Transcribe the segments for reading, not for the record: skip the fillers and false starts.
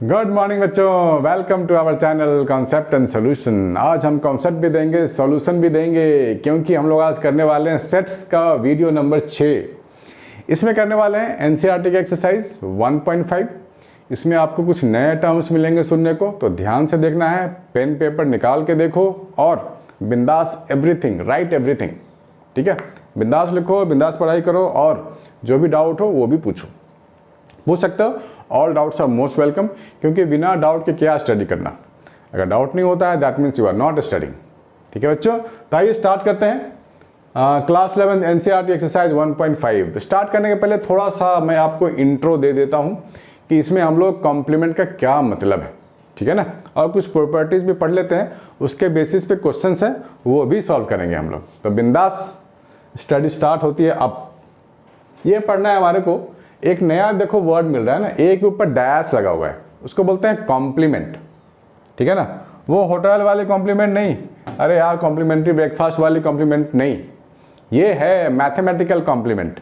Good morning बच्चों, welcome to our channel concept and solution. आज हम कॉन्सेप्ट भी देंगे, सॉल्यूशन भी देंगे, क्योंकि हम लोग आज करने वाले हैं सेट्स का वीडियो नंबर 6। इसमें करने वाले हैं एनसीईआरटी की एक्सरसाइज 1.5। इसमें आपको कुछ नए टर्म्स मिलेंगे सुनने को, तो ध्यान से देखना है, पेन पेपर निकाल के देखो और बिंदास एवरीथिंग, राइट एवरीथिंग। ठीक है, बिंदास लिखो, बिंदास पढ़ाई करो और जो भी डाउट हो वो भी पूछ सकते हो। All doubts are most welcome, क्योंकि बिना डाउट के क्या स्टडी करना। अगर डाउट नहीं होता है that means you are not studying. ठीक है बच्चों, तो आइए स्टार्ट करते हैं क्लास 11 एनसीईआरटी एक्सरसाइज 1.5। स्टार्ट करने के पहले थोड़ा सा मैं आपको इंट्रो दे देता हूँ कि इसमें हम लोग कॉम्प्लीमेंट का क्या मतलब है। ठीक है ना, और कुछ प्रॉपर्टीज भी पढ़ लेते हैं, उसके बेसिस पे क्वेश्चंस हैं वो भी सॉल्व करेंगे हम लोग। तो बिंदास स्टडी स्टार्ट होती है। अब ये पढ़ना है हमारे को, एक नया देखो वर्ड मिल रहा है ना, ए के ऊपर डैश लगा हुआ है, उसको बोलते हैं कॉम्प्लीमेंट। ठीक है ना, वो होटल वाली कॉम्प्लीमेंट नहीं, अरे यार कॉम्प्लीमेंट्री ब्रेकफास्ट वाली कॉम्प्लीमेंट नहीं, ये है मैथमेटिकल कॉम्प्लीमेंट।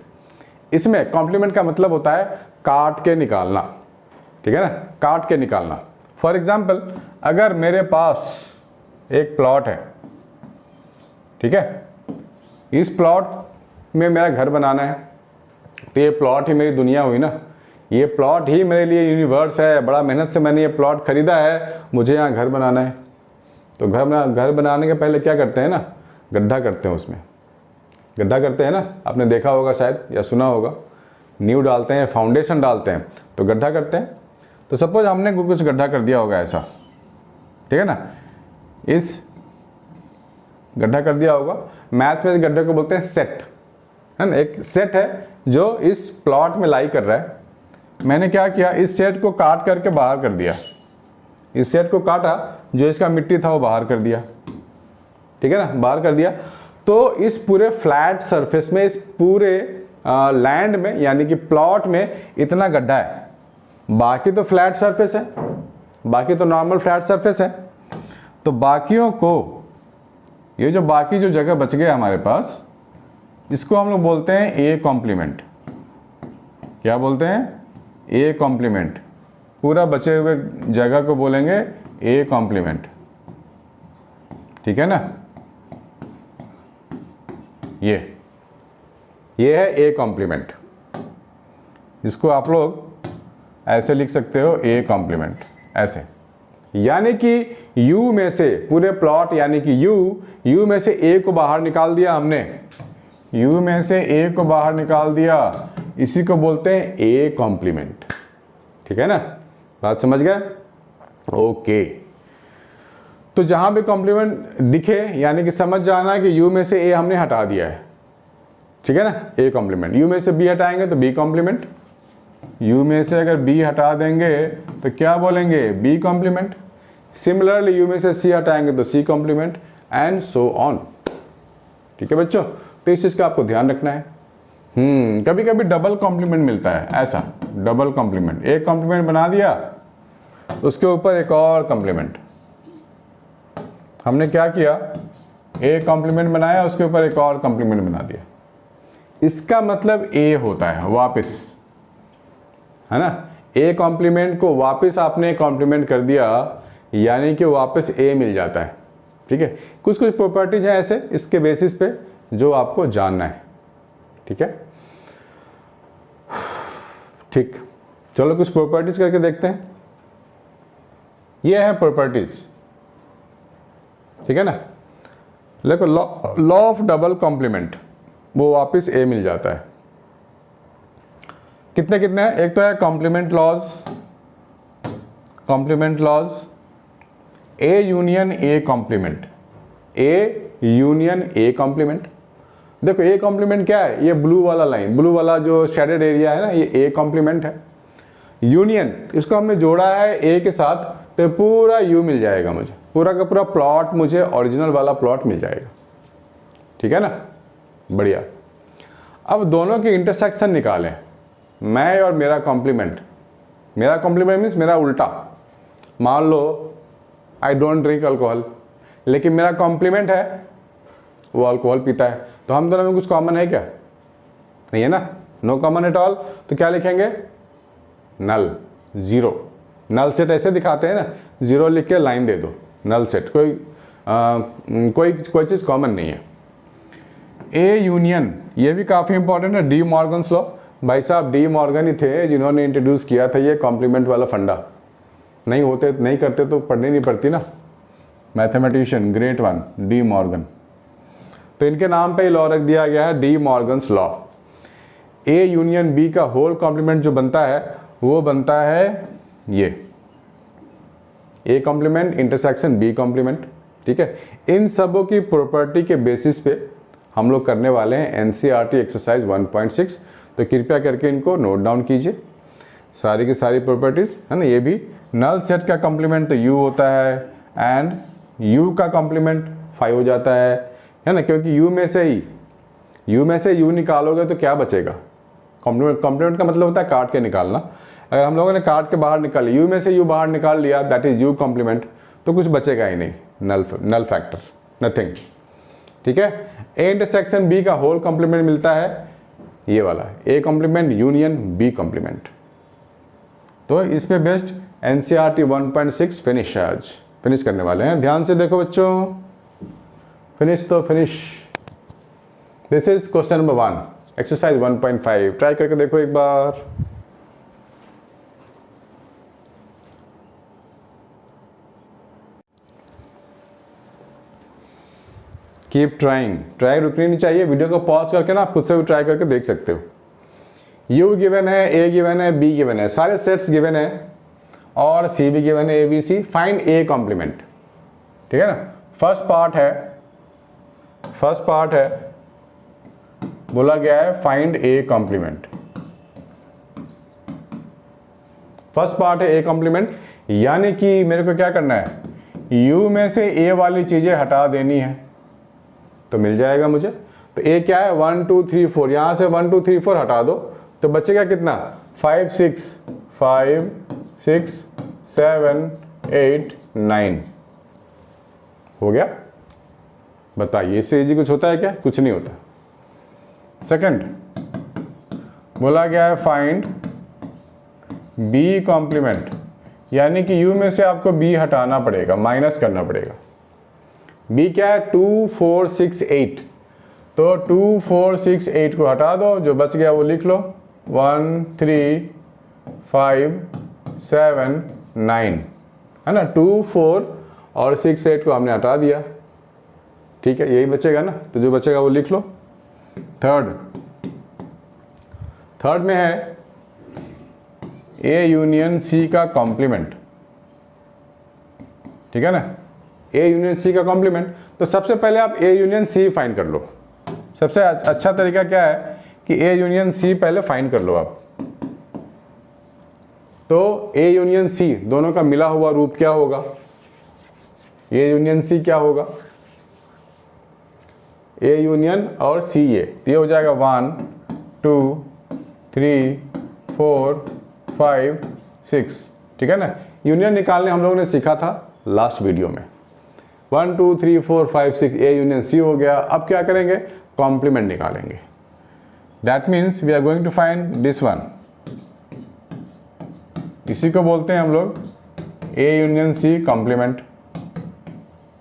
इसमें कॉम्प्लीमेंट का मतलब होता है काट के निकालना। ठीक है ना, काट के निकालना। फॉर एग्जाम्पल, अगर मेरे पास एक प्लॉट है, ठीक है, इस प्लॉट में मेरा घर बनाना है, तो ये प्लॉट ही मेरी दुनिया हुई ना, ये प्लॉट ही मेरे लिए यूनिवर्स है। बड़ा मेहनत से मैंने ये प्लॉट खरीदा है, मुझे यहाँ घर बनाना है। तो घर बनाने के पहले क्या करते हैं ना, गड्ढा करते हैं, उसमें गड्ढा करते हैं ना, आपने देखा होगा शायद या सुना होगा। नींव डालते हैं, फाउंडेशन डालते हैं, तो गड्ढा करते हैं। तो सपोज हमने कुछ गड्ढा कर दिया होगा ऐसा, ठीक है ना, इस गड्ढा कर दिया होगा। मैथ में इस गड्ढे को बोलते हैं सेट, है ना, एक सेट है जो इस प्लॉट में लाई कर रहा है। मैंने क्या किया, इस सेट को काट करके बाहर कर दिया, इस सेट को काटा, जो इसका मिट्टी था वो बाहर कर दिया। ठीक है ना, बाहर कर दिया। तो इस पूरे फ्लैट सरफेस में, इस पूरे लैंड में, यानी कि प्लॉट में इतना गड्ढा है। बाकी तो फ्लैट सरफेस है, बाकी तो नॉर्मल फ्लैट सरफेस है। तो बाकियों को, ये जो बाकी जो जगह बच गया हमारे पास, इसको हम लोग बोलते हैं ए कॉम्प्लीमेंट। क्या बोलते हैं? A complement. पूरा बचे हुए जगह को बोलेंगे ए कॉम्प्लीमेंट। ठीक है ना, ये है ए कॉम्प्लीमेंट। इसको आप लोग ऐसे लिख सकते हो, ए कॉम्प्लीमेंट, ऐसे। यानी कि U में से पूरे प्लॉट, यानी कि U में से A को बाहर निकाल दिया हमने, U में से A को बाहर निकाल दिया, इसी को बोलते हैं A कॉम्प्लीमेंट। ठीक है ना, बात समझ गए? ओके। तो जहां भी कॉम्प्लीमेंट दिखे, यानी कि समझ जाना कि U में से A हमने हटा दिया है। ठीक है ना, A कॉम्प्लीमेंट। U में से B हटाएंगे तो B कॉम्प्लीमेंट। U में से अगर B हटा देंगे तो क्या बोलेंगे? B complement. सिमिलरली U में से C हटाएंगे तो C complement, and so on. ठीक है बच्चों, तो इस चीज का आपको ध्यान रखना है। कभी कभी डबल कॉम्प्लीमेंट मिलता है, ऐसा डबल कॉम्प्लीमेंट। एक कॉम्प्लीमेंट बना दिया, उसके ऊपर एक और कॉम्प्लीमेंट। हमने क्या किया, एक कॉम्प्लीमेंट बनाया, उसके ऊपर एक और कॉम्प्लीमेंट बना दिया। इसका मतलब A होता है वापस, है ना। ए कॉम्प्लीमेंट को वापस आपने कॉम्प्लीमेंट कर दिया, यानी कि वापस A मिल जाता है। ठीक है, कुछ प्रॉपर्टीज हैं ऐसे, इसके बेसिस पे जो आपको जानना है। ठीक है, ठीक, चलो कुछ प्रॉपर्टीज करके देखते हैं। ये है प्रॉपर्टीज। ठीक है ना, देखो, लॉ ऑफ डबल कॉम्प्लीमेंट, वो वापस A मिल जाता है। कितने कितने हैं? एक तो है complement laws, A union A complement, A union A complement. देखो A कॉम्प्लीमेंट क्या है, ये ब्लू वाला लाइन, ब्लू वाला जो शेडेड एरिया है ना, ये A कॉम्प्लीमेंट है। यूनियन, इसको हमने जोड़ा है A के साथ, तो पूरा U मिल जाएगा मुझे, पूरा का पूरा प्लॉट मुझे ओरिजिनल वाला प्लॉट मिल जाएगा। ठीक है ना, बढ़िया। अब दोनों की इंटरसेक्शन निकालें, मैं और मेरा कॉम्प्लीमेंट। मेरा कॉम्प्लीमेंट मीन्स मेरा उल्टा। मान लो आई डोंट ड्रिंक अल्कोहल, लेकिन मेरा कॉम्प्लीमेंट है वो अल्कोहल पीता है, तो हम दोनों में कुछ कॉमन है क्या? नहीं है ना, नो कॉमन एट ऑल। तो क्या लिखेंगे? नल, जीरो। नल सेट ऐसे दिखाते हैं ना, 0 लिख के लाइन दे दो, नल सेट। कोई चीज़ कॉमन नहीं है। ए यूनियन, ये भी काफ़ी इंपॉर्टेंट है, डी मॉर्गन्स लॉ। भाई साहब डी मॉर्गन ही थे जिन्होंने इंट्रोड्यूस किया था ये कॉम्प्लीमेंट वाला फंडा। नहीं करते तो पढ़नी नहीं पड़ती ना। Mathematician great one, De Morgan. तो इनके नाम पे लॉ रख दिया गया है, De Morgan's law. A union B का होल कॉम्प्लीमेंट जो बनता है वो बनता है ये, A complement intersection B complement. ठीक है, इन सबों की प्रॉपर्टी के बेसिस पे हम लोग करने वाले हैं एनसीईआरटी एक्सरसाइज 1.6। तो कृपया करके इनको नोट डाउन कीजिए, सारी की सारी प्रॉपर्टीज है ना। ये भी नल सेट का कॉम्प्लीमेंट तो यू होता है एंड यू का कॉम्प्लीमेंट 5 हो जाता है ना, क्योंकि यू में से यू निकालोगे तो क्या बचेगा। कॉम्प्लीमेंट का मतलब होता है काट के निकालना। अगर हम लोगों ने काट के बाहर निकाल लिया, यू में से यू बाहर निकाल लिया, दैट इज यू कॉम्प्लीमेंट, तो कुछ बचेगा ही नहीं, नल फैक्टर, नथिंग। ठीक है, ए इंटरसेक्शन बी का होल कॉम्प्लीमेंट मिलता है ये वाला, A complement union B complement. तो इस पे बेस्ट एनसीईआरटी 1.6 फिनिश करने वाले हैं। ध्यान से देखो बच्चों, फिनिश तो finish. This is question number 1, exercise 1.5। Try करके देखो एक बार। कीप ट्राइंग, ट्राई रुकनी नहीं चाहिए। वीडियो को पॉज करके ना आप खुद से भी ट्राई करके देख सकते हो। यू गिवन है, ए गिवन है, बी गिवन है, सारे सेट्स गिवन है और सी भी गिवन है, A B C. Find A complement. ठीक है ना, फर्स्ट पार्ट है बोला गया है find A complement. First part है ए कॉम्प्लीमेंट, यानी कि मेरे को क्या करना है, यू में से ए वाली चीजें हटा देनी है तो मिल जाएगा मुझे। तो ए क्या है, 1 2 3 4, यहां से 1 2 3 4 हटा दो तो बचेगा कितना, 5 6 7 8 9। हो गया। बताइए इससे इजी कुछ होता है क्या, कुछ नहीं होता। सेकंड बोला गया है फाइंड बी कॉम्प्लीमेंट, यानी कि यू में से आपको बी हटाना पड़ेगा, माइनस करना पड़ेगा। बी क्या है, 2 4 6 8, तो 2 4 6 8 को हटा दो, जो बच गया वो लिख लो, 1 3 5 7 9, है ना। 2 4 और 6 8 को हमने हटा दिया। ठीक है, यही बचेगा ना, तो जो बचेगा वो लिख लो। थर्ड में है ए यूनियन सी का कॉम्प्लीमेंट। ठीक है ना, ए यूनियन सी का कॉम्प्लीमेंट। तो सबसे पहले आप ए यूनियन सी फाइंड कर लो। सबसे अच्छा तरीका क्या है कि ए यूनियन सी पहले फाइंड कर लो आप। तो ए यूनियन सी दोनों का मिला हुआ रूप क्या होगा, ए यूनियन सी क्या होगा, ए यूनियन और सी ये हो जाएगा 1 2 3 4 5 6। ठीक है ना, यूनियन निकालने हम लोगों ने सीखा था लास्ट वीडियो में। 1 2 3 4 5 6 ए यूनियन सी हो गया। अब क्या करेंगे, कॉम्प्लीमेंट निकालेंगे। That means we are going to find this one, इसी को बोलते हैं हम लोग ए यूनियन सी कॉम्प्लीमेंट।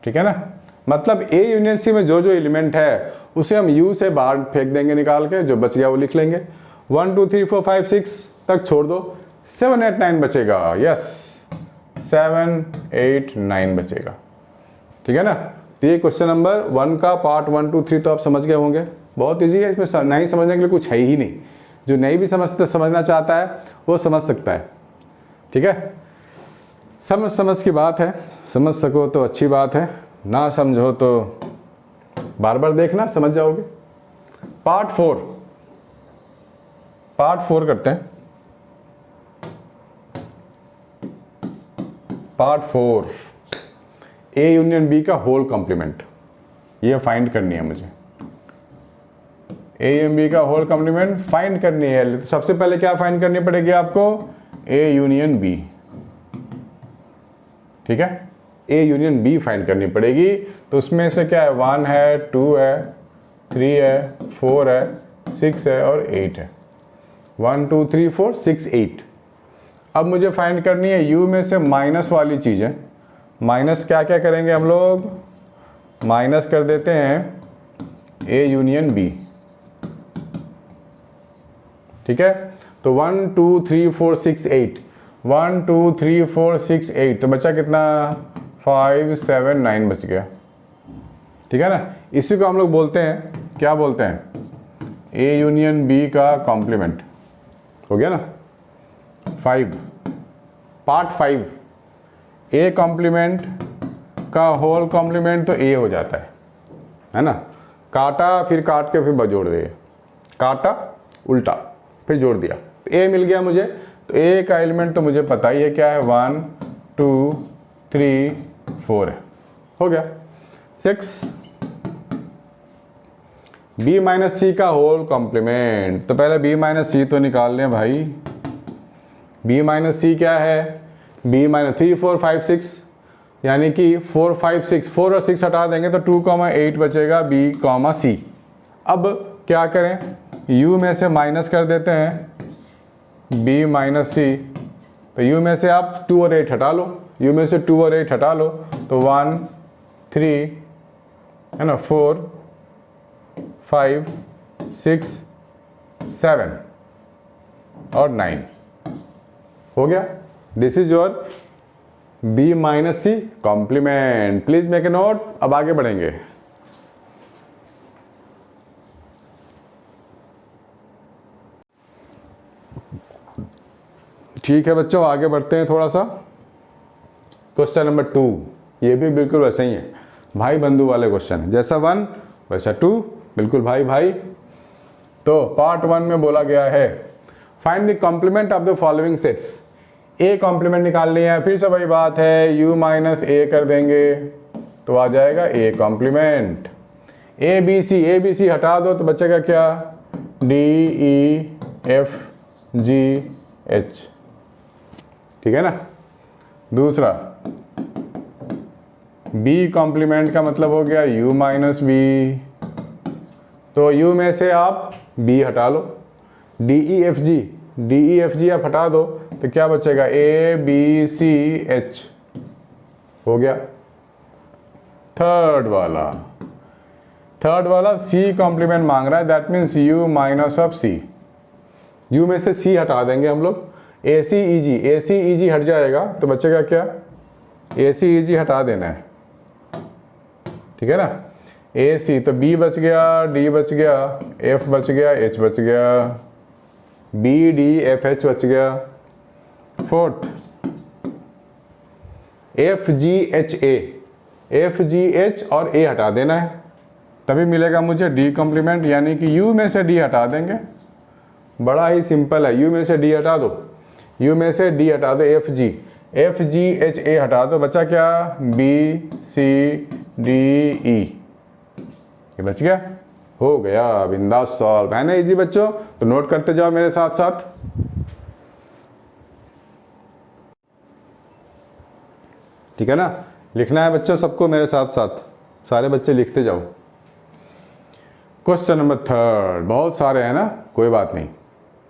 ठीक है ना, मतलब ए यूनियन सी में जो जो एलिमेंट है उसे हम यू से बाहर फेंक देंगे निकाल के, जो बच गया वो लिख लेंगे। 1 2 3 4 5 6 तक छोड़ दो, 7 8 9 बचेगा। यस, 7 8 9 बचेगा। ठीक है ना, तो ये क्वेश्चन नंबर 1 का पार्ट 1 2 3 तो आप समझ गए होंगे। बहुत इजी है, इसमें नहीं समझने के लिए कुछ है ही नहीं। जो नहीं भी समझना चाहता है वो समझ सकता है। ठीक है, समझ की बात है, समझ सको तो अच्छी बात है, ना समझो तो बार बार देखना, समझ जाओगे। पार्ट 4 करते हैं। पार्ट 4 ए यूनियन बी का होल कॉम्प्लीमेंट, ये फाइंड करनी है मुझे। ए यूनियन बी का होल कॉम्प्लीमेंट फाइंड करनी है। तो सबसे पहले क्या फाइंड करनी पड़ेगी आपको, ए यूनियन बी। ठीक है, ए यूनियन बी फाइंड करनी पड़ेगी। तो उसमें से क्या है, 1 है 2 है 3 है 4 है 6 है और 8 है। 1 2 3 4 6 8। अब मुझे फाइंड करनी है u में से माइनस वाली चीज़ें। माइनस क्या क्या करेंगे हम लोग, माइनस कर देते हैं a यूनियन b। ठीक है, तो 1 2 3 4 6 8, 1 2 3 4 6 8, तो बचा कितना, 5 7 9 बच गया। ठीक है ना, इसी को हम लोग बोलते हैं, क्या बोलते हैं, a यूनियन b का कॉम्प्लीमेंट। हो गया ना, 5 पार्ट 5, a कॉम्प्लीमेंट का होल कॉम्प्लीमेंट तो a हो जाता है ना। काटा फिर काट के फिर जोड़ दिए, काटा उल्टा फिर जोड़ दिया, तो a मिल गया मुझे। तो a का एलिमेंट तो मुझे पता ही है क्या है, 1 2 3 4 है। हो गया 6। b माइनस सी का होल कॉम्प्लीमेंट, तो पहले b माइनस सी तो निकाल लें भाई। b माइनस सी क्या है, b माइनस 3 4 5 6, यानी कि 4 5 6, 4 और 6 हटा देंगे तो 2,8 बचेगा b, c। अब क्या करें, u में से माइनस कर देते हैं b माइनस सी, तो u में से आप 2 और 8 हटा लो, u में से 2 और 8 हटा लो, तो 1 3 है ना, 4 5 6 7 और 9 हो गया। This is your b minus C complement. Please make a note. अब आगे बढ़ेंगे। ठीक है बच्चों, आगे बढ़ते हैं थोड़ा सा। क्वेश्चन नंबर 2, ये भी बिल्कुल वैसे ही है, भाई बंधु वाले क्वेश्चन है, जैसा 1 वैसा 2, बिल्कुल भाई भाई। तो पार्ट 1 में बोला गया है find the complement of the following sets. A complement निकालनी है, फिर से वही बात है, u माइनस ए कर देंगे तो आ जाएगा ए कॉम्प्लीमेंट। ए बी सी हटा दो तो बचेगा क्या, D E F G H. ठीक है ना। दूसरा b कॉम्प्लीमेंट का मतलब हो गया u माइनस बी, तो u में से आप b हटा लो, डी ई एफ जी आप हटा दो तो क्या बचेगा, ए बी सी एच। हो गया। थर्ड वाला c कॉम्प्लीमेंट मांग रहा है, that means u minus of c। u में से c हटा देंगे हम लोग, ए सी ई जी हट जाएगा तो बचेगा क्या, ए सी ई जी हटा देना है। ठीक है ना, ए सी तो b बच गया, d बच गया, f बच गया, h बच गया, b d f h बच गया। फोर्थ एफ जी एच और a हटा देना है, तभी मिलेगा मुझे d कॉम्प्लीमेंट, यानी कि u में से d हटा देंगे। बड़ा ही सिंपल है, u में से d हटा दो, u में से d हटा दो, एफ जी एच ए हटा दो, बचा क्या, b c d e, ये बच गया। हो गया, बिंदास सॉल्व है ना, इजी बच्चों। तो नोट करते जाओ मेरे साथ साथ। ठीक है ना, लिखना है बच्चों सबको मेरे साथ साथ, सारे बच्चे लिखते जाओ। क्वेश्चन नंबर 3, बहुत सारे हैं ना, कोई बात नहीं,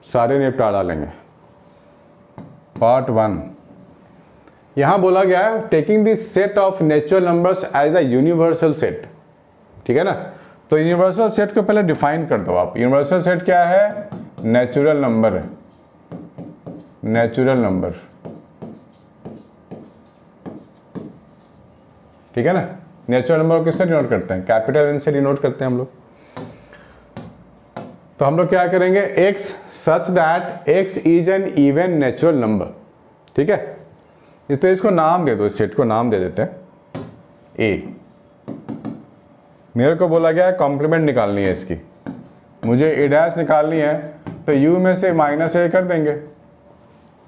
सारे निपटा डालेंगे। पार्ट 1, यहां बोला गया है taking the set of natural numbers as a universal set. ठीक है ना, तो यूनिवर्सल सेट को पहले डिफाइन कर दो आप। यूनिवर्सल सेट क्या है, नेचुरल नंबर है, नेचुरल नंबर। ठीक है ना, नेचुरल नंबर किससे डिनोट करते हैं, कैपिटल एन से डिनोट करते हैं हम लोग। तो हम लोग क्या करेंगे, x such that x is N even natural number. ठीक है, तो इसको नाम दे दो, इस सेट को नाम दे देते हैं a। मेरे को बोला गया है कॉम्प्लीमेंट निकालनी है इसकी, मुझे a डैश निकालनी है, तो u में से माइनस a कर देंगे।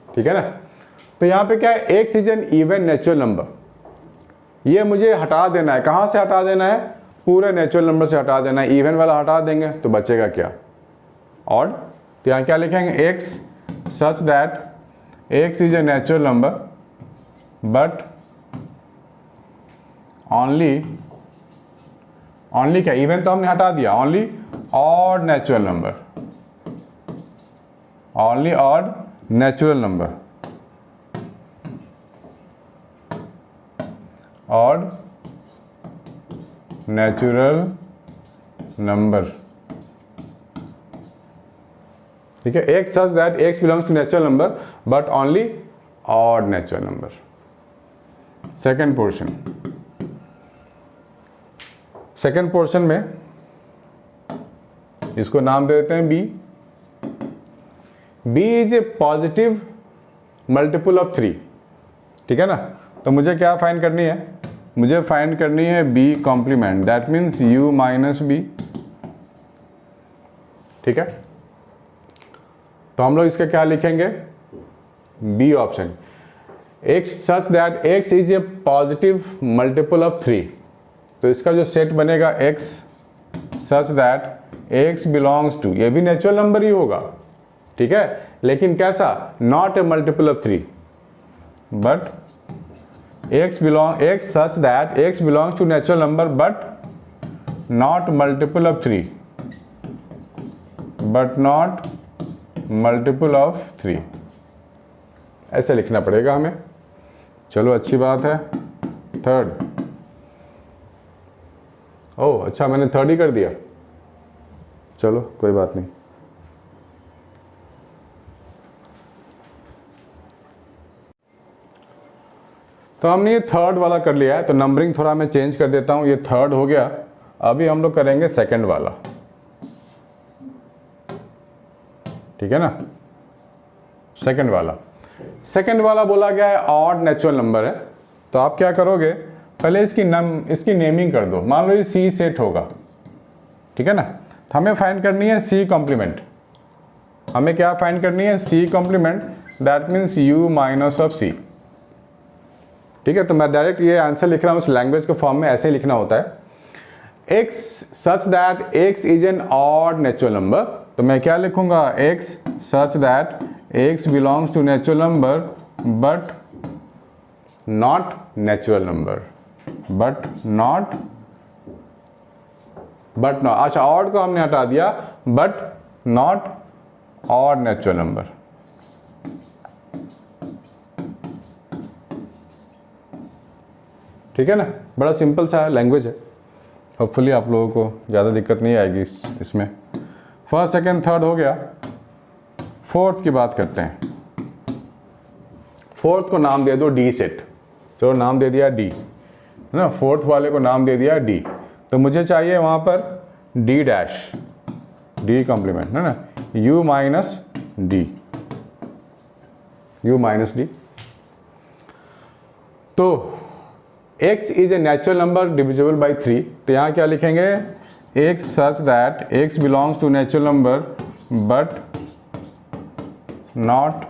ठीक है ना, तो यहाँ पे क्या है, x is N even natural number, ये मुझे हटा देना है। कहाँ से हटा देना है, पूरे नेचुरल नंबर से हटा देना है, इवन वाला हटा देंगे तो बचेगा क्या, ऑड। तो यहाँ क्या लिखेंगे, x such that x is a natural number but only क्या, इवन तो हमने हटा दिया, only odd natural number, only odd natural number. Odd natural number, ठीक है। X such that x belongs to natural number but only odd natural number. Second portion, second portion में इसको नाम दे देते हैं B. B is a positive multiple of 3, ठीक है ना। तो मुझे क्या फाइंड करनी है, मुझे फाइंड करनी है B complement, that means U minus B, ठीक है। तो हम लोग इसका क्या लिखेंगे, B option, x such that x is a positive multiple of 3। तो इसका जो सेट बनेगा x such that x belongs to, ये भी नेचुरल नंबर ही होगा, ठीक है, लेकिन कैसा, not a multiple of 3, but x such that x belongs to natural number but not multiple of 3, but not multiple of 3, ऐसे लिखना पड़ेगा हमें। चलो अच्छी बात है। थर्ड, ओह अच्छा मैंने थर्ड ही कर दिया, चलो कोई बात नहीं। तो हमने ये थर्ड वाला कर लिया है, तो नंबरिंग थोड़ा मैं चेंज कर देता हूँ, ये थर्ड हो गया। अभी हम लोग करेंगे सेकंड वाला, ठीक है ना। सेकंड वाला बोला गया है ऑड नेचुरल नंबर है। तो आप क्या करोगे, पहले इसकी नेमिंग कर दो। मान लो ये सी सेट होगा, ठीक है ना। तो हमें फाइंड करनी है सी कॉम्प्लीमेंट। हमें क्या फाइंड करनी है, C complement, that means U minus of C, ठीक है। तो मैं डायरेक्ट ये आंसर लिख रहा हूँ, उस लैंग्वेज के फॉर्म में ऐसे ही लिखना होता है। x such that x is an odd natural number, तो मैं क्या लिखूंगा, x such that x belongs to natural number but not natural number, but not, अच्छा ऑड को हमने हटा दिया, but not odd natural number, ठीक है ना। बड़ा सिंपल सा लैंग्वेज है, होपफुली आप लोगों को ज़्यादा दिक्कत नहीं आएगी इसमें। फर्स्ट सेकंड थर्ड हो गया। फोर्थ की बात करते हैं। फोर्थ को नाम दे दो डी सेट, चलो नाम दे दिया डी, है ना। फोर्थ वाले को नाम दे दिया डी, तो मुझे चाहिए वहाँ पर डी डैश, डी कॉम्प्लीमेंट, है ना, U minus D, U minus D. तो x is a natural number divisible by 3, तो यहाँ क्या लिखेंगे, x such that x belongs to natural number but not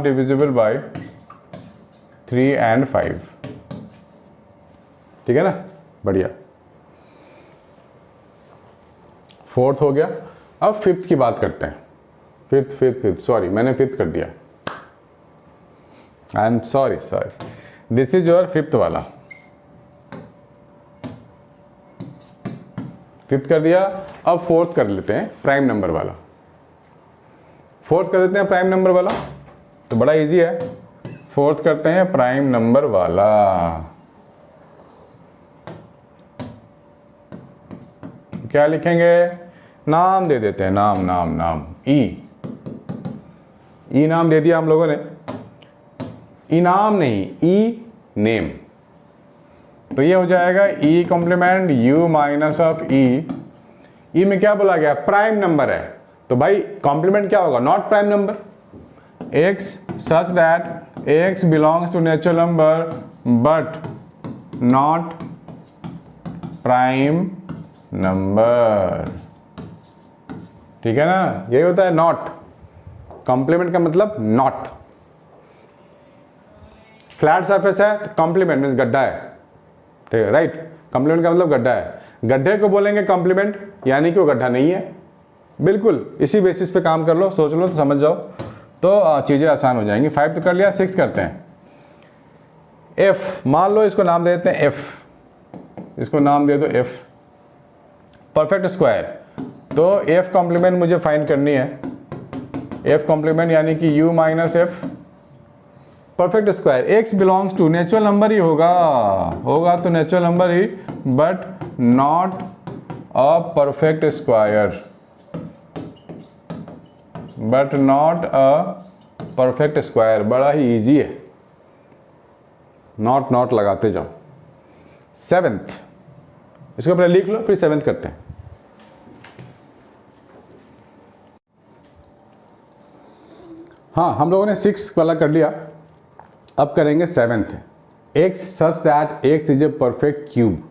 divisible by 3 and 5, ठीक है ना, बढ़िया। फोर्थ हो गया। अब फिफ्थ की बात करते हैं। फिफ्थ सॉरी मैंने फिफ्थ कर दिया, I am sorry, this is your fifth वाला, फिफ्थ कर दिया। अब फोर्थ कर लेते हैं, प्राइम नंबर वाला। फोर्थ कर देते हैं प्राइम नंबर वाला, तो बड़ा इजी है। फोर्थ करते हैं प्राइम नंबर वाला। क्या लिखेंगे, नाम दे देते हैं, नाम ई नाम दे दिया हम लोगों ने, इनाम नहीं, ई नेम। तो ये हो जाएगा E complement U minus of E में क्या बोला गया, प्राइम नंबर है, तो भाई कॉम्प्लीमेंट क्या होगा, not prime number. X such that x belongs to natural number but not prime number, ठीक है ना। यही होता है नॉट, कॉम्प्लीमेंट का मतलब नॉट। फ्लैट सरफेस है तो कॉम्प्लीमेंट मीन्स गड्ढा है, ठीक है, राइट। कॉम्प्लीमेंट का मतलब गड्ढा है, गड्ढे को बोलेंगे कॉम्प्लीमेंट, यानी कि वो गड्ढा नहीं है। बिल्कुल इसी बेसिस पे काम कर लो, सोच लो तो समझ जाओ, तो चीज़ें आसान हो जाएंगी। 5 तो कर लिया, 6 करते हैं। एफ, मान लो इसको नाम दे देते हैं एफ, इसको नाम दे दो एफ, परफेक्ट स्क्वायर। तो एफ कॉम्प्लीमेंट मुझे फाइंड करनी है, एफ कॉम्प्लीमेंट यानी कि U minus F perfect square, x belongs to natural number ही होगा तो नेचुरल नंबर ही, but not a perfect square, but not a perfect square. बड़ा ही इजी है, नॉट लगाते जाओ। सेवेंथ, इसको पहले लिख लो फिर सेवेंथ करते हैं। हाँ, हम लोगों ने 6 वाला कर लिया, अब करेंगे seventh. x such that x is A perfect cube.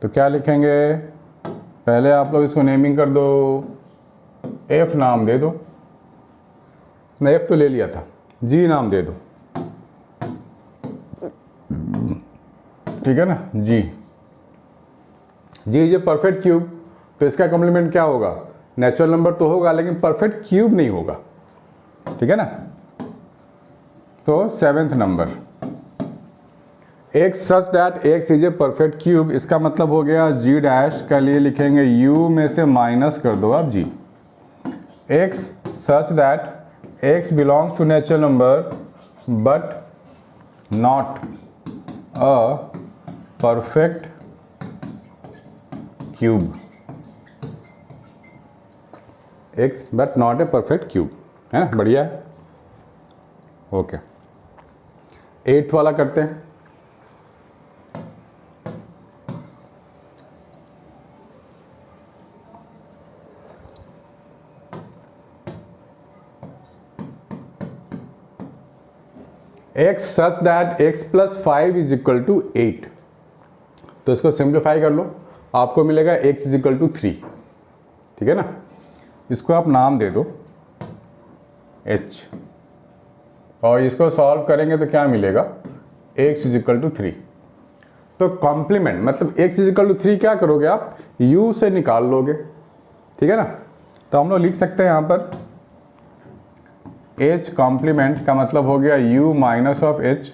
तो क्या लिखेंगे, पहले आप लोग इसको नेमिंग कर दो, f नाम दे दो, मैं f तो ले लिया था, g नाम दे दो, ठीक है ना, g is a perfect cube. तो इसका कॉम्प्लीमेंट क्या होगा, नेचुरल नंबर तो होगा लेकिन परफेक्ट क्यूब नहीं होगा, ठीक है ना। तो seventh number, x such that x is A perfect cube, इसका मतलब हो गया g डैश का लिए लिखेंगे u में से माइनस कर दो आप g। x such that x belongs to natural number but not a perfect cube, x but not a perfect cube, है ना, बढ़िया है। ओके, 8th वाला करते हैं। x such that x plus 5 is equal to 8। तो इसको सिंप्लीफाई कर लो, आपको मिलेगा x इज इक्वल टू 3, ठीक है ना। इसको आप नाम दे दो h, और इसको सॉल्व करेंगे तो क्या मिलेगा, x इज इक्वल टू 3। तो कॉम्प्लीमेंट मतलब x इज इक्वल टू 3 क्या करोगे आप, u से निकाल लोगे, ठीक है ना। तो हम लोग लिख सकते हैं यहाँ पर h कॉम्प्लीमेंट का मतलब हो गया u माइनस ऑफ h।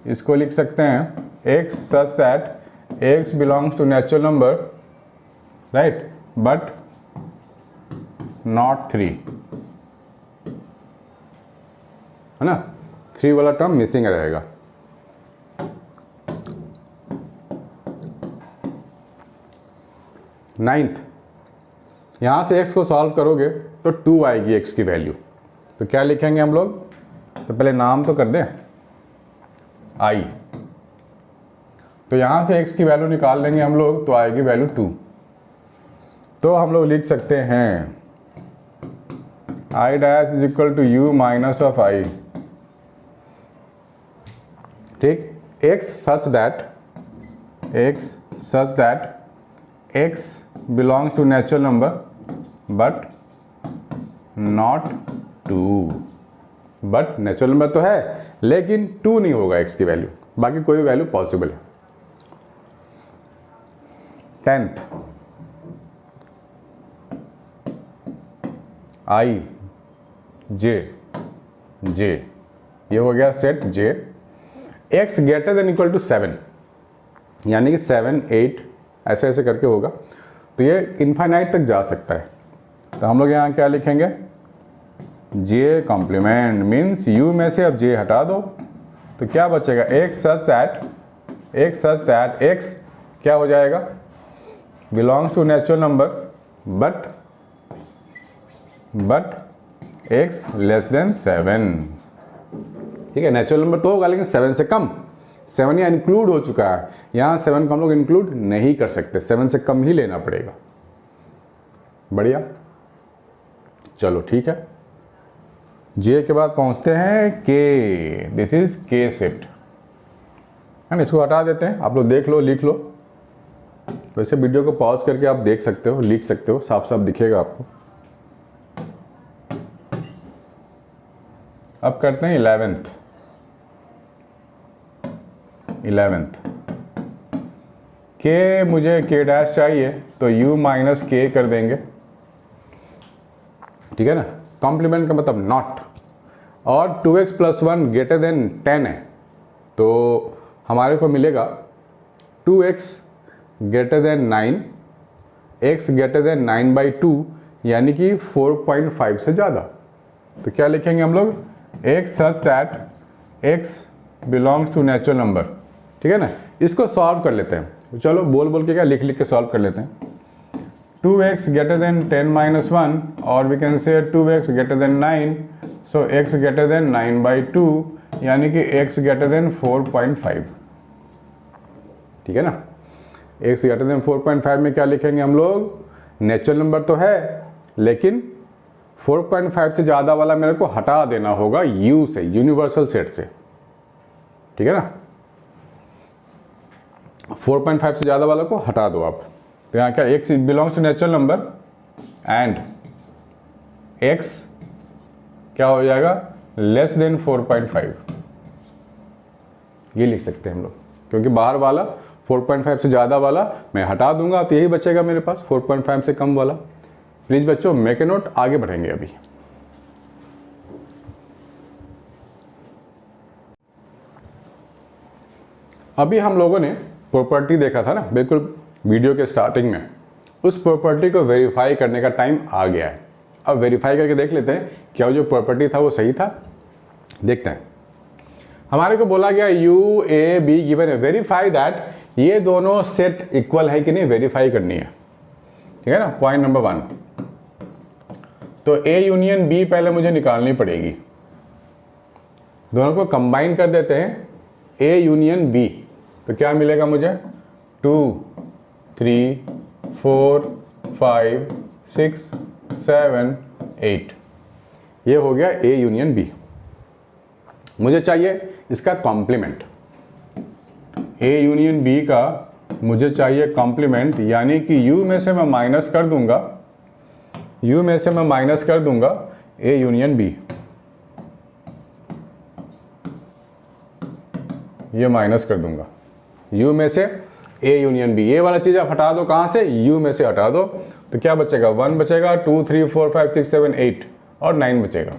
इसको लिख सकते हैं x such that x belongs to natural number, right, but not 3, है ना, 3 वाला टर्म मिसिंग रहेगा। नाइन्थ, यहाँ से x को सॉल्व करोगे तो 2 आएगी x की वैल्यू। तो क्या लिखेंगे हम लोग, तो पहले नाम तो कर दें i, तो यहाँ से x की वैल्यू निकाल लेंगे हम लोग तो आएगी वैल्यू 2। तो हम लोग लिख सकते हैं i dash is equal to u minus of i, ठीक। x such that x belongs to natural number but not 2, but natural number तो है लेकिन 2 नहीं होगा x की वैल्यू, बाकी कोई वैल्यू पॉसिबल है। 10th, i j, ये हो गया set j, x greater than equal to 7, यानी कि 7 8 ऐसे ऐसे करके होगा, तो ये इनफाइनाइट तक जा सकता है। तो हम लोग यहाँ क्या लिखेंगे, j कॉम्प्लीमेंट मीन्स u में से अब j हटा दो, तो क्या बचेगा, x सच दैट x क्या हो जाएगा, belongs to natural number but x less than 7, ठीक है। नेचुरल नंबर तो होगा लेकिन 7 से कम, 7 यहाँ इंक्लूड हो चुका है, यहाँ 7 को हम लोग इंक्लूड नहीं कर सकते, 7 से कम ही लेना पड़ेगा। बढ़िया, चलो ठीक है। j के बाद पहुँचते हैं k, this is k set, है ना। इसको हटा देते हैं, आप लोग देख लो, लिख लो। वैसे वीडियो को पॉज करके आप देख सकते हो, लिख सकते हो, साफ साफ दिखेगा आपको। अब करते हैं 11th। k मुझे k डैश चाहिए तो u माइनस k कर देंगे, ठीक है ना। कॉम्प्लीमेंट का मतलब नॉट, और 2x प्लस 1 ग्रेटर देन 10 है, तो हमारे को मिलेगा 2x greater than 9, x greater than 9/2, यानी कि 4.5 से ज़्यादा। तो क्या लिखेंगे हम लोग, x such that x belongs to natural number, ठीक है ना। इसको सॉल्व कर लेते हैं, चलो बोल बोल के क्या लिख लिख के सॉल्व कर लेते हैं। 2x ग्रेटर देन 10-1 और we can say 2x greater than 9, so x greater than 9/2 यानी कि x ग्रेटर देन 4.5, ठीक है ना। x ग्रेटर देन 4.5 में क्या लिखेंगे हम लोग, नेचुरल नंबर तो है लेकिन 4.5 से ज़्यादा वाला मेरे को हटा देना होगा u से, यूनिवर्सल सेट से, ठीक है ना। 4.5 से ज़्यादा वाला को हटा दो आप, तो यहाँ क्या x belongs to natural number and x क्या हो जाएगा, लेस देन 4.5, ये लिख सकते हैं हम लोग, क्योंकि बाहर वाला 4.5 से ज़्यादा वाला मैं हटा दूंगा तो यही बचेगा मेरे पास 4.5 से कम वाला। प्लीज़ बच्चों मेक ए नोट, आगे बढ़ेंगे अभी। अभी हम लोगों ने प्रॉपर्टी देखा था ना, बिल्कुल वीडियो के स्टार्टिंग में। उस प्रॉपर्टी को वेरीफाई करने का टाइम आ गया है। अब वेरीफाई करके देख लेते हैं क्या जो प्रॉपर्टी था वो सही था। देखते हैं, हमारे को बोला गया यू ए बी गिवन है, वेरीफाई दैट ये दोनों सेट इक्वल है कि नहीं, वेरीफाई करनी है, ठीक है ना। पॉइंट नंबर 1, तो ए यूनियन बी पहले मुझे निकालनी पड़ेगी। दोनों को कंबाइन कर देते हैं, ए यूनियन बी, तो क्या मिलेगा मुझे, 2 3 4 5 6 7 8, ये हो गया ए यूनियन बी। मुझे चाहिए इसका कॉम्प्लीमेंट, ए यूनियन बी का मुझे चाहिए कॉम्प्लीमेंट, यानी कि यू में से मैं माइनस कर दूंगा, यू में से मैं माइनस कर दूंगा ए यूनियन बी, ये माइनस कर दूंगा u में से a यूनियन b, ये वाला चीज़ आप हटा दो, कहाँ से, u में से हटा दो, तो क्या बचेगा, 1 बचेगा, 2 3 4 5 6 7 8 और 9 बचेगा,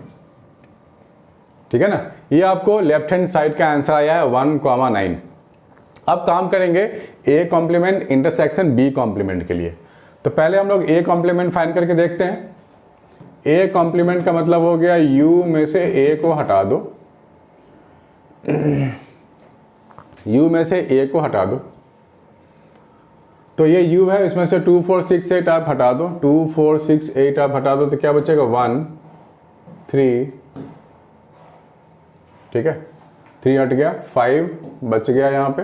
ठीक है ना। ये आपको लेफ्ट हैंड साइड का आंसर आया है 1,9। अब काम करेंगे a complement intersection b complement के लिए। तो पहले हम लोग a कॉम्प्लीमेंट फाइंड करके देखते हैं। a कॉम्प्लीमेंट का मतलब हो गया u में से a को हटा दो, u में से a को हटा दो, तो ये u है, इसमें से 2 4 6 8 आप हटा दो, 2 4 6 8 आप हटा दो, तो क्या बचेगा 1 3, ठीक है, 3 हट गया, 5 बच गया यहाँ पे,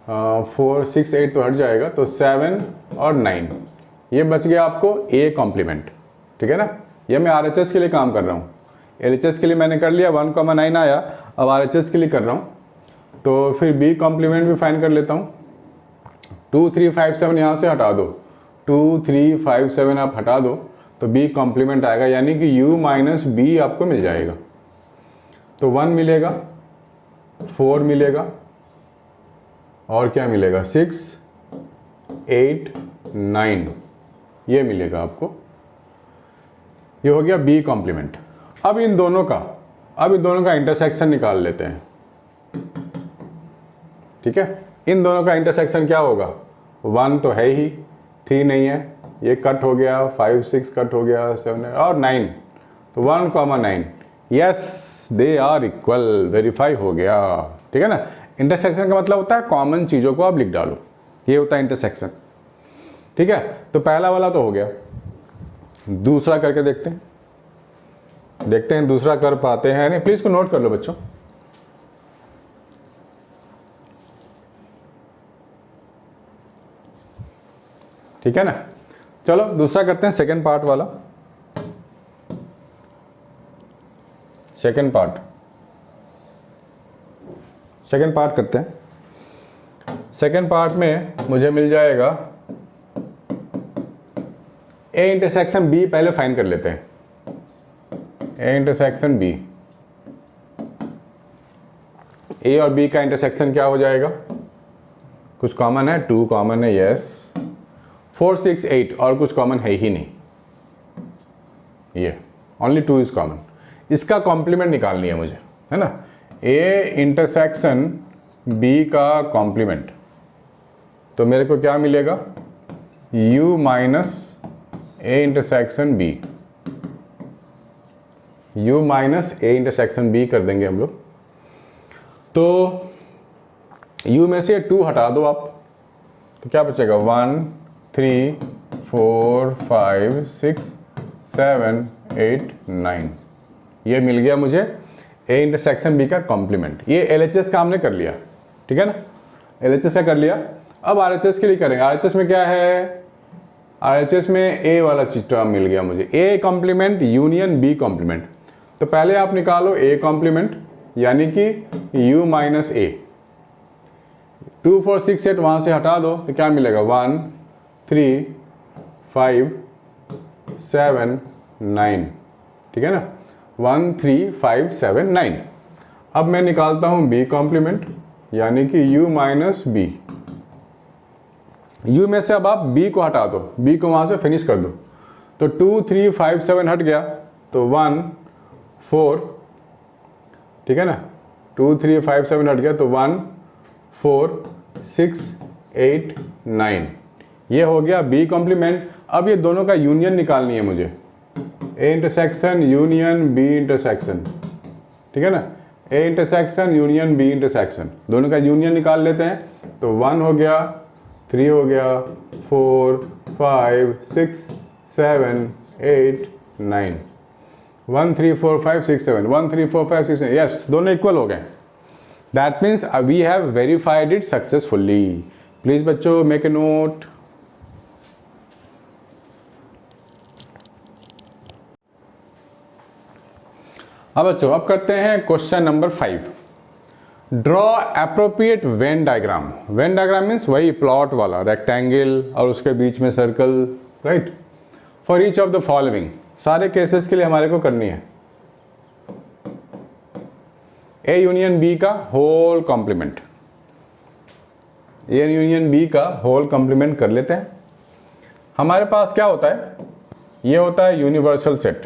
4 6 8 तो हट जाएगा, तो 7 और 9, ये बच गया आपको a कॉम्प्लीमेंट, ठीक है ना। ये मैं RHS के लिए काम कर रहा हूँ, LHS के लिए मैंने कर लिया, 1,9 आया, अब RHS के लिए कर रहा हूँ, तो फिर b कॉम्प्लीमेंट भी फाइंड कर लेता हूँ। 2 3 5 7 यहाँ से हटा दो, 2 3 5 7 आप हटा दो, तो b कॉम्प्लीमेंट आएगा, यानी कि u माइनस b आपको मिल जाएगा, तो 1 मिलेगा, 4 मिलेगा और क्या मिलेगा, 6 8 9, ये मिलेगा आपको, ये हो गया b कॉम्प्लीमेंट। अब इन दोनों का इंटरसेक्शन निकाल लेते हैं, ठीक है। इन दोनों का इंटरसेक्शन क्या होगा, 1 तो है ही, 3 नहीं है, ये कट हो गया, 5 6 कट हो गया, 7 और 9, तो 1,9, yes they are equal, verify हो गया, ठीक है ना। इंटरसेक्शन का मतलब होता है कॉमन चीज़ों को आप लिख डालो, ये होता है इंटरसेक्शन, ठीक है। तो पहला वाला तो हो गया, दूसरा करके देखते हैं दूसरा कर पाते हैं नहीं, प्लीज़ को नोट कर लो बच्चों। ठीक है ना, चलो दूसरा करते हैं, सेकंड पार्ट वाला, सेकंड पार्ट करते हैं। सेकंड पार्ट में मुझे मिल जाएगा a इंटरसेक्शन b, पहले फाइंड कर लेते हैं, a इंटरसेक्शन b, a और b का इंटरसेक्शन क्या हो जाएगा, कुछ कॉमन है, 2 कॉमन है, यस, 4 6 8 और कुछ कॉमन है ही नहीं, ये ओनली 2 इज कॉमन। इसका कॉम्प्लीमेंट निकालनी है मुझे, है ना। a इंटरसेक्शन b का कॉम्प्लीमेंट, तो मेरे को क्या मिलेगा, u minus a intersection b, u minus a intersection b कर देंगे हम लोग, तो u में से 2 हटा दो आप, तो क्या बचेगा 1 3 4 5 6 7 8 9। ये मिल गया मुझे ए इंटरसेक्शन बी का कॉम्प्लीमेंट। ये LHS का हमने कर लिया, ठीक है ना, LHS का कर लिया। अब RHS के लिए करेंगे। RHS में क्या है, RHS में ए वाला टर्म मिल गया मुझे, A complement union B complement. तो पहले आप निकालो ए कॉम्प्लीमेंट, यानी कि u माइनस ए। 2 4 6 8 वहाँ से हटा दो तो क्या मिलेगा 1 3 5 7 9, ठीक है ना, 1 3 5 7 9। अब मैं निकालता हूँ बी कॉम्प्लीमेंट, यानी कि u माइनस बी। u में से अब आप b को हटा दो, b को वहाँ से फिनिश कर दो, तो 2 3 5 7 हट गया, तो 1 4, ठीक है ना, 2 3 5 7 हट गया, तो 1 4 6 8 9। ये हो गया बी कॉम्प्लीमेंट। अब ये दोनों का यूनियन निकालनी है मुझे, A intersection union B intersection, ठीक है ना, A intersection union B intersection, दोनों का यूनियन निकाल लेते हैं। तो 1 हो गया, 3 हो गया, 4 5 6 7 8 9, 1 3 4 5 6 7, 1 3 4 5 6 7, यस, दोनों इक्वल हो गए। That means we have verified it successfully. Please बच्चों मेक ए नोट। अब बच्चों अब करते हैं question number 5। Draw appropriate Venn diagram. Venn diagram means वही प्लॉट वाला, रेक्टेंगल और उसके बीच में circle, right, for each of the following. सारे केसेस के लिए हमारे को करनी है। ए यूनियन बी का whole complement, A union B का होल कॉम्प्लीमेंट कर लेते हैं। हमारे पास क्या होता है, ये होता है universal set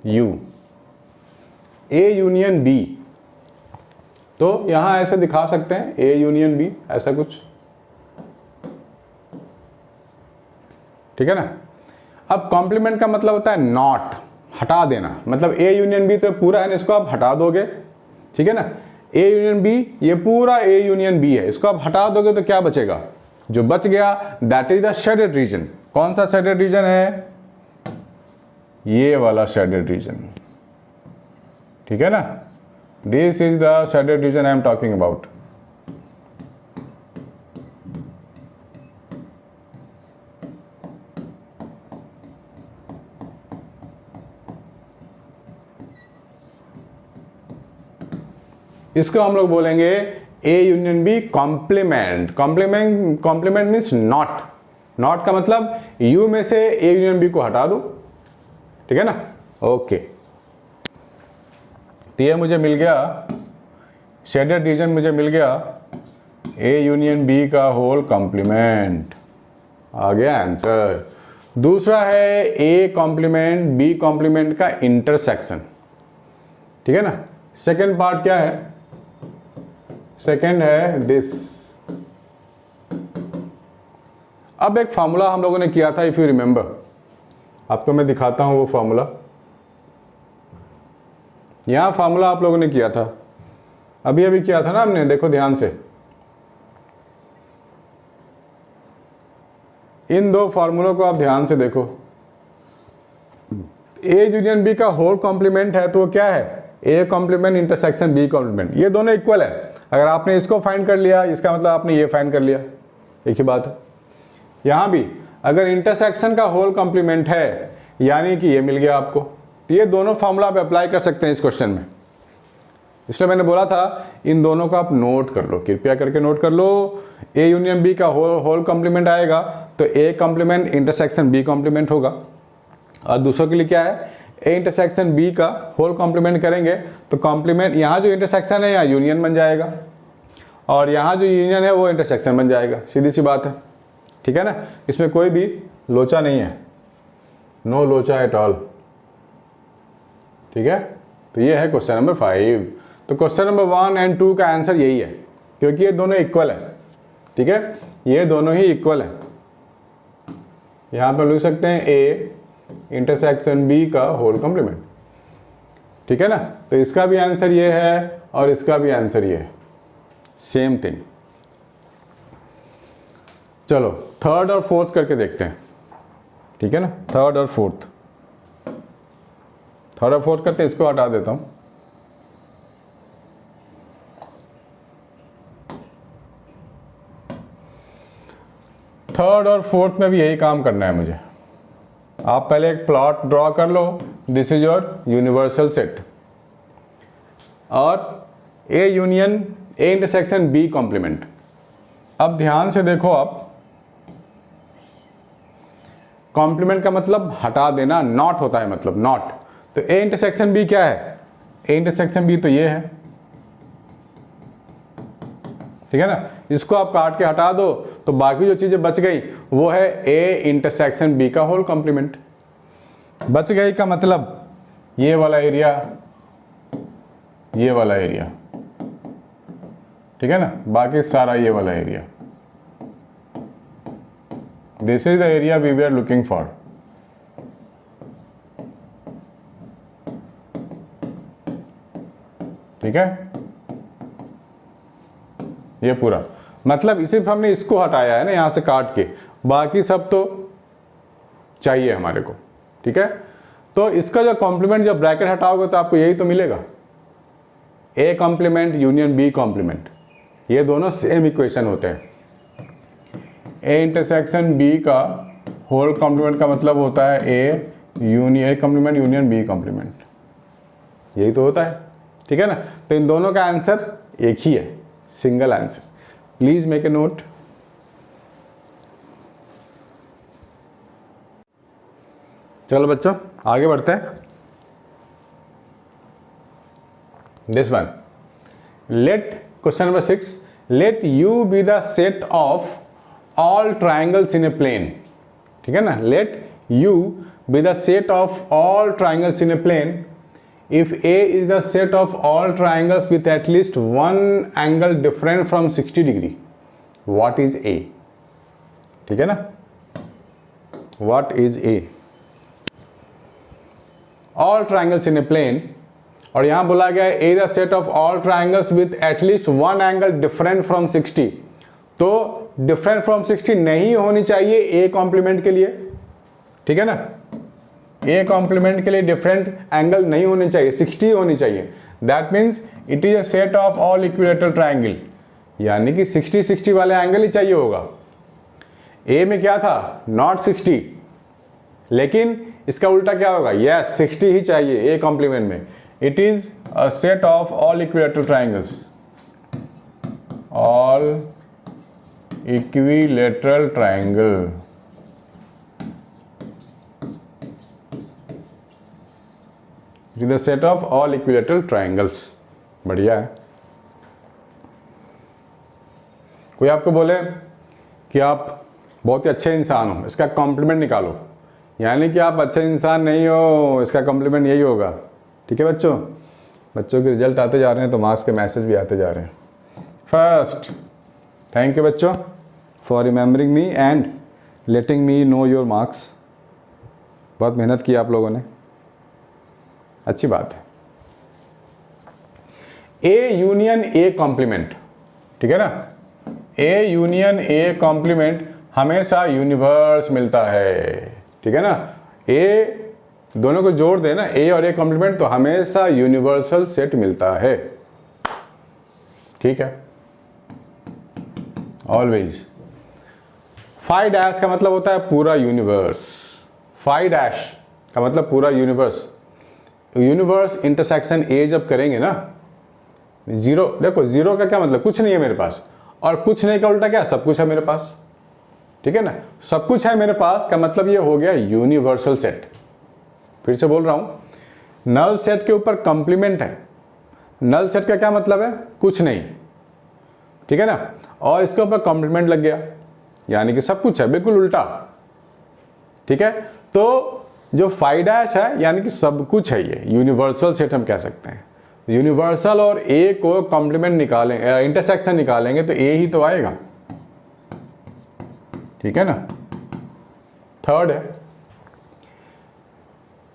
U, A union B. तो यहां ऐसे दिखा सकते हैं ए यूनियन बी, ऐसा कुछ, ठीक है ना। अब कॉम्प्लीमेंट का मतलब होता है नॉट, हटा देना, मतलब ए यूनियन बी तो पूरा है ना, इसको आप हटा दोगे, ठीक है ना, ए यूनियन बी, ये पूरा ए यूनियन बी है, इसको आप हटा दोगे तो क्या बचेगा, जो बच गया that is the shaded reason. कौन सा शेडेड रीजन है, ये वाला शेडेड रीजन, ठीक है ना, this is the shaded region I am talking about. इसको हम लोग बोलेंगे A union B complement. Complement means not, not का मतलब यू में से ए यूनियन बी को हटा दो, ठीक है ना, ओके। तो ये मुझे मिल गया शेडेड रीजन, मुझे मिल गया ए यूनियन बी का होल कॉम्प्लीमेंट, आ गया आंसर। दूसरा है ए कॉम्प्लीमेंट बी कॉम्प्लीमेंट का इंटरसेक्शन, ठीक है ना। सेकेंड पार्ट क्या है, सेकेंड है दिस। अब एक फॉर्मूला हम लोगों ने किया था, इफ यू रिमेंबर, आपको मैं दिखाता हूं वो फॉर्मूला। यहां फॉर्मूला आप लोगों ने किया था, अभी अभी किया था ना हमने, देखो ध्यान से। इन दो फॉर्मूलों को आप ध्यान से देखो। ए यूनियन बी का होल कॉम्प्लीमेंट है तो वो क्या है, A complement intersection B complement, ये दोनों इक्वल है। अगर आपने इसको फाइंड कर लिया, इसका मतलब आपने ये फाइंड कर लिया, एक ही बात है। यहां भी अगर इंटरसेक्शन का होल कॉम्प्लीमेंट है, यानी कि ये मिल गया आपको, तो ये दोनों फॉर्मूला आप अप्लाई कर सकते हैं इस क्वेश्चन में। इसलिए मैंने बोला था इन दोनों को आप नोट कर लो, कृपया करके नोट कर लो। ए यूनियन बी का होल कॉम्प्लीमेंट आएगा तो A complement intersection B complement होगा, और दूसरों के लिए क्या है, ए इंटरसेक्शन बी का होल कॉम्प्लीमेंट करेंगे तो कॉम्प्लीमेंट, यहाँ जो इंटरसेक्शन है यहाँ यूनियन बन जाएगा, और यहाँ जो यूनियन है वो इंटरसेक्शन बन जाएगा, सीधी सी बात है, ठीक है ना। इसमें कोई भी लोचा नहीं है, नो लोचा एट ऑल, ठीक है। तो ये है क्वेश्चन नंबर 5। तो क्वेश्चन नंबर 1 और 2 का आंसर यही है, क्योंकि ये दोनों इक्वल है, ठीक है, ये दोनों ही इक्वल है। यहाँ पर लिख सकते हैं ए इंटरसेक्शन बी का होल कॉम्प्लीमेंट, ठीक है ना। तो इसका भी आंसर ये है, और इसका भी आंसर ये है, सेम थिंग। चलो थर्ड और फोर्थ करके देखते हैं, ठीक है ना। थर्ड और फोर्थ करते हैं, इसको हटा देता हूं। थर्ड और फोर्थ में भी यही काम करना है मुझे। आप पहले एक प्लॉट ड्रॉ कर लो, this is your universal set, और A union A intersection B complement. अब ध्यान से देखो, आप कॉम्प्लीमेंट का मतलब हटा देना, नॉट होता है मतलब नॉट। तो ए इंटरसेक्शन बी क्या है, ए इंटरसेक्शन बी तो ये है, ठीक है ना। इसको आप काट के हटा दो तो बाकी जो चीजें बच गई वो है ए इंटरसेक्शन बी का होल कॉम्प्लीमेंट। बच गई का मतलब ये वाला एरिया, ये वाला एरिया, ठीक है ना, बाकी सारा ये वाला area. This is the area we were looking for. ठीक है, ये पूरा मतलब सिर्फ हमने इसको हटाया है ना यहां से काट के, बाकी सब तो चाहिए हमारे को, ठीक है। तो इसका जो कॉम्प्लीमेंट, जब ब्रैकेट हटाओगे तो आपको यही तो मिलेगा, A complement union B complement. ये दोनों सेम इक्वेशन होते हैं। ए इंटरसेक्शन बी का होल कॉम्प्लीमेंट का मतलब होता है A complement union B complement, यही तो होता है, ठीक है ना। तो इन दोनों का आंसर एक ही है, single answer. Please make a note. चलो बच्चों आगे बढ़ते हैं। This one, let question number 6, let U be the set of all triangles in a plane, ठीक है ना। Let U be the set of all triangles in a plane if A is the set of all triangles with at least one angle different from 60 degree, what is A? ठीक है ना, what is A? All triangles in a plane, और यहां बोला गया है A is the set of all triangles with at least one angle different from 60, तो different from 60 नहीं होनी चाहिए A कॉम्प्लीमेंट के लिए, ठीक है ना। ए कॉम्प्लीमेंट के लिए डिफरेंट एंगल नहीं होने चाहिए, 60 होनी चाहिए। That means it is a set of all equilateral triangle, यानी कि 60-60 वाले एंगल ही चाहिए होगा। ए में क्या था, नॉट 60, लेकिन इसका उल्टा क्या होगा, यस 60 ही चाहिए ए कॉम्प्लीमेंट में। It is a set of all equilateral triangles, all equilateral triangle, the set of all equilateral triangles. बढ़िया है। कोई आपको बोले कि आप बहुत ही अच्छे इंसान हो, इसका कॉम्प्लीमेंट निकालो, यानी कि आप अच्छे इंसान नहीं हो, इसका कॉम्प्लीमेंट यही होगा, ठीक है बच्चों। बच्चों के रिजल्ट आते जा रहे हैं तो मार्क्स के मैसेज भी आते जा रहे हैं। फर्स्ट, थैंक यू बच्चों for remembering me and letting me know your marks. बहुत मेहनत की आप लोगों ने, अच्छी बात है। ए यूनियन ए कॉम्प्लीमेंट, ठीक है ना। ए यूनियन ए कॉम्प्लीमेंट हमेशा यूनिवर्स मिलता है, ठीक है ना। ए दोनों को जोड़ देना, ए और ए कॉम्प्लीमेंट, तो हमेशा यूनिवर्सल सेट मिलता है, ठीक है, ऑलवेज। फाइव डैश का मतलब होता है पूरा यूनिवर्स, फाइव डैश का मतलब पूरा यूनिवर्स। यूनिवर्स इंटरसेक्शन ए जब करेंगे ना, जीरो, देखो जीरो का क्या मतलब, कुछ नहीं है मेरे पास, और कुछ नहीं का उल्टा क्या, सब कुछ है मेरे पास, ठीक है ना। सब कुछ है मेरे पास का मतलब ये हो गया यूनिवर्सल सेट। फिर से बोल रहा हूं, नल सेट के ऊपर कॉम्प्लीमेंट है। नल सेट का क्या मतलब है, कुछ नहीं, ठीक है ना, और इसके ऊपर कॉम्प्लीमेंट लग गया, यानी कि सब कुछ है, बिल्कुल उल्टा, ठीक है। तो जो फाइव डैश है यानी कि सब कुछ है, ये यूनिवर्सल सेट हम कह सकते हैं। यूनिवर्सल और ए को कॉम्प्लीमेंट निकालेंगे, इंटरसेक्शन निकालेंगे तो ए ही तो आएगा, ठीक है ना। थर्ड है,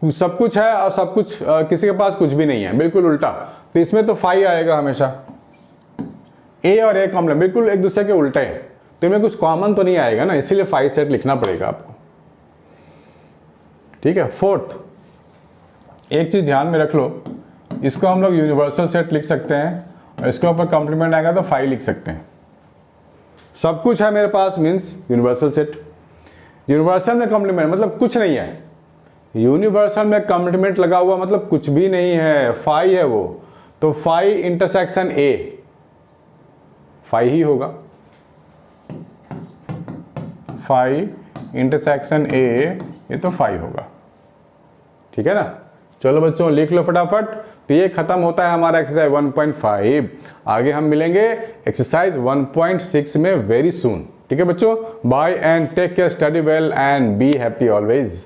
सब कुछ है और सब कुछ किसी के पास कुछ भी नहीं है, बिल्कुल उल्टा। तो इसमें तो फाई आएगा हमेशा। ए और ए कॉम्प्लीमेंट बिल्कुल एक दूसरे के उल्टे हैं, तो इनमें कुछ कॉमन तो नहीं आएगा ना, इसीलिए फाई सेट लिखना पड़ेगा आपको। ठीक है। फोर्थ, एक चीज ध्यान में रख लो, इसको हम लोग यूनिवर्सल सेट लिख सकते हैं और इसके ऊपर कॉम्प्लीमेंट आएगा तो फाई लिख सकते हैं। सब कुछ है मेरे पास मीन्स यूनिवर्सल सेट। यूनिवर्सल में कॉम्प्लीमेंट मतलब कुछ नहीं है, यूनिवर्सल में कॉम्प्लीमेंट लगा हुआ मतलब कुछ भी नहीं है, फाई है वो, तो फाई इंटरसेक्शन ए, फाई ही होगा, फाई इंटरसेक्शन ए, ये तो फाई होगा। ठीक है ना। चलो बच्चों लिख लो फटाफट। तो ये खत्म होता है हमारा एक्सरसाइज 1.5। आगे हम मिलेंगे एक्सरसाइज 1.6 में वेरी सून। ठीक है बच्चों, bye and take care, study well and be happy always.